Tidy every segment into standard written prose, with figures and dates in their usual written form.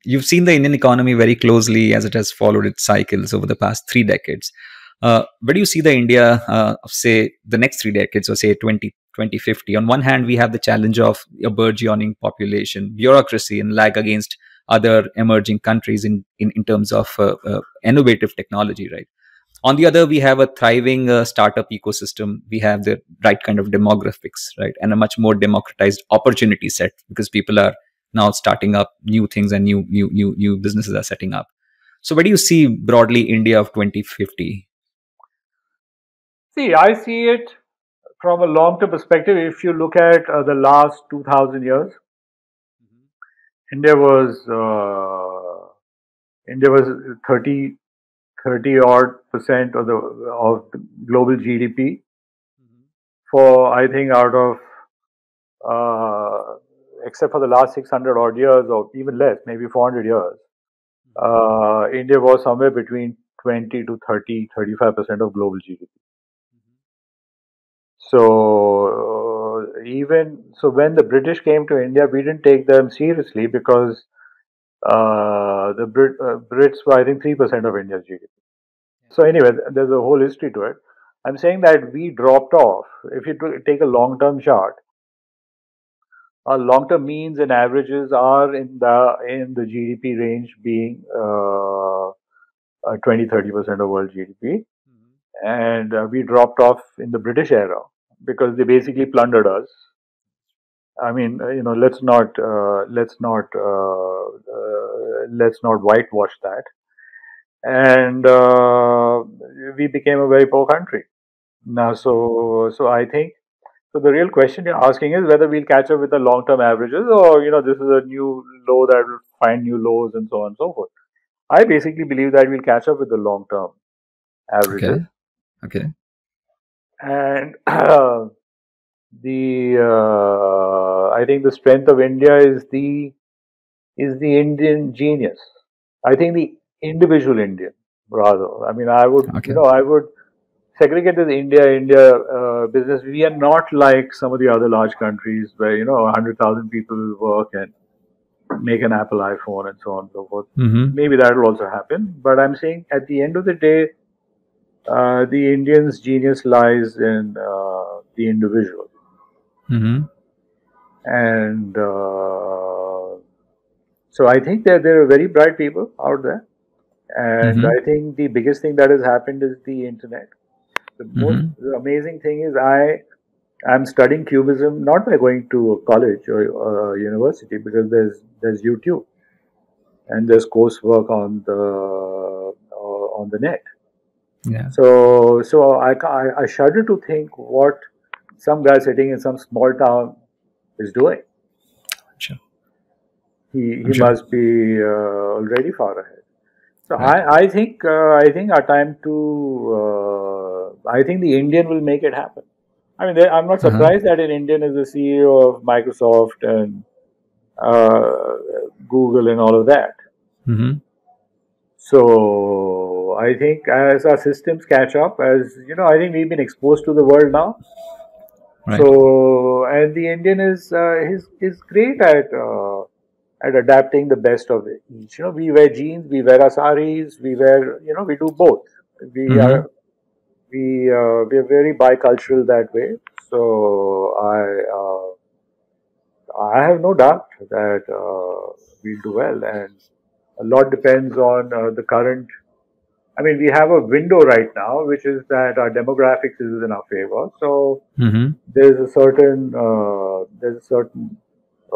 you've seen the Indian economy very closely as it has followed its cycles over the past 3 decades. Where do you see the India of, say, the next 3 decades, or say 2050? On one hand, we have the challenge of a burgeoning population, bureaucracy, and lag against other emerging countries in terms of innovative technology, right? On the other, we have a thriving startup ecosystem. We have the right kind of demographics, right, and a much more democratized opportunity set, because people are now starting up new things, and new businesses are setting up. So where do you see broadly India of 2050? See, I see it from a long-term perspective. If you look at the last 2,000 years, India was India was 30 odd percent of the global GDP for, I think, out of except for the last 600 odd years, or even less, maybe 400 years, India was somewhere between 20 to 35% of global GDP. So even so, when the British came to India, we didn't take them seriously because Brits were, I think, 3% of India's GDP. So anyway, there's a whole history to it. I'm saying that we dropped off. If you take a long-term chart, our long-term means and averages are in the GDP range, being 20-30% of world GDP, and we dropped off in the British era because they basically plundered us. I mean, let's not whitewash that. And we became a very poor country. Now, so I think, so the real question you're asking is whether we'll catch up with the long-term averages, or this is a new low that will find new lows, and so on and so forth. I basically believe that we'll catch up with the long-term averages. Okay. And I think the strength of India is the Indian genius. I think the individual Indian, rather. I mean, I would segregate this India business. We are not like some of the other large countries where 100,000 people work and make an Apple iPhone and so on and so forth. Maybe that will also happen, but I'm saying at the end of the day, the Indian's genius lies in the individual. And so I think that there are very bright people out there, and I think the biggest thing that has happened is the internet. The most amazing thing is I'm studying cubism not by going to a college or a university, because there's YouTube and there's coursework on the net. Yeah. So I shudder to think what some guy sitting in some small town is doing. Sure. He must be already far ahead. So right. I think our time to I think the Indian will make it happen. I mean, I'm not surprised that an Indian is the CEO of Microsoft and Google and all of that. So I think as our systems catch up, as I think we've been exposed to the world now. Right. So, and the Indian is great at adapting the best of each. We wear jeans, we wear our saris, we wear, we do both. We are very bicultural that way. So I have no doubt that we'll do well, and a lot depends on the current. I mean, we have a window right now, which is that our demographics is in our favor. So there's a certain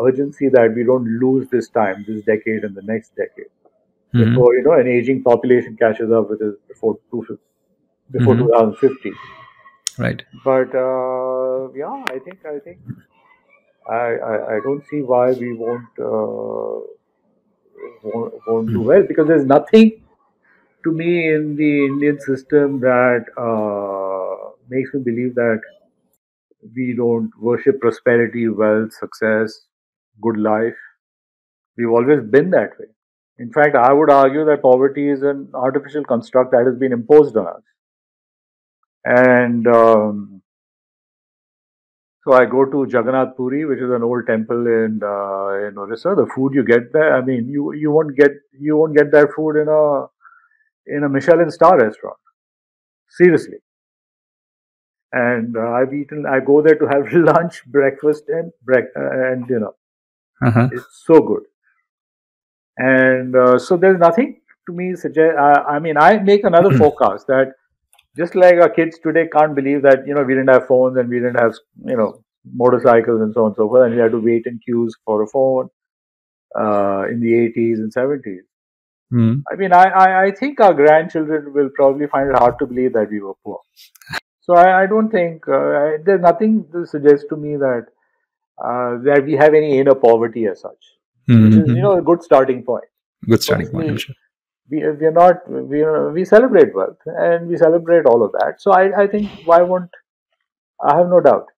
urgency that we don't lose this time, this decade and the next decade, before an aging population catches up with us before 2050. Right. But yeah, I think I don't see why we won't do well, because there's nothing to me in the Indian system that makes me believe that we don't worship prosperity, wealth, success, good life. We've always been that way. In fact, I would argue that poverty is an artificial construct that has been imposed on us. And So I go to Jagannath Puri, which is an old temple in Orissa. The food you get there, I mean, you won't get that food in a Michelin star restaurant. Seriously. And I go there to have lunch, breakfast, and dinner. It's so good. And so there's nothing to me suggest. I mean, I make another forecast that just like our kids today can't believe that we didn't have phones and we didn't have motorcycles and so on and so forth, and we had to wait in queues for a phone in the 80s and 70s. I mean, I think our grandchildren will probably find it hard to believe that we were poor. So I don't think there's nothing to suggest to me that that we have any inner poverty as such, which is a good starting point. Good starting point, I'm sure. We're not we celebrate wealth and we celebrate all of that. So I think why won't I have no doubt.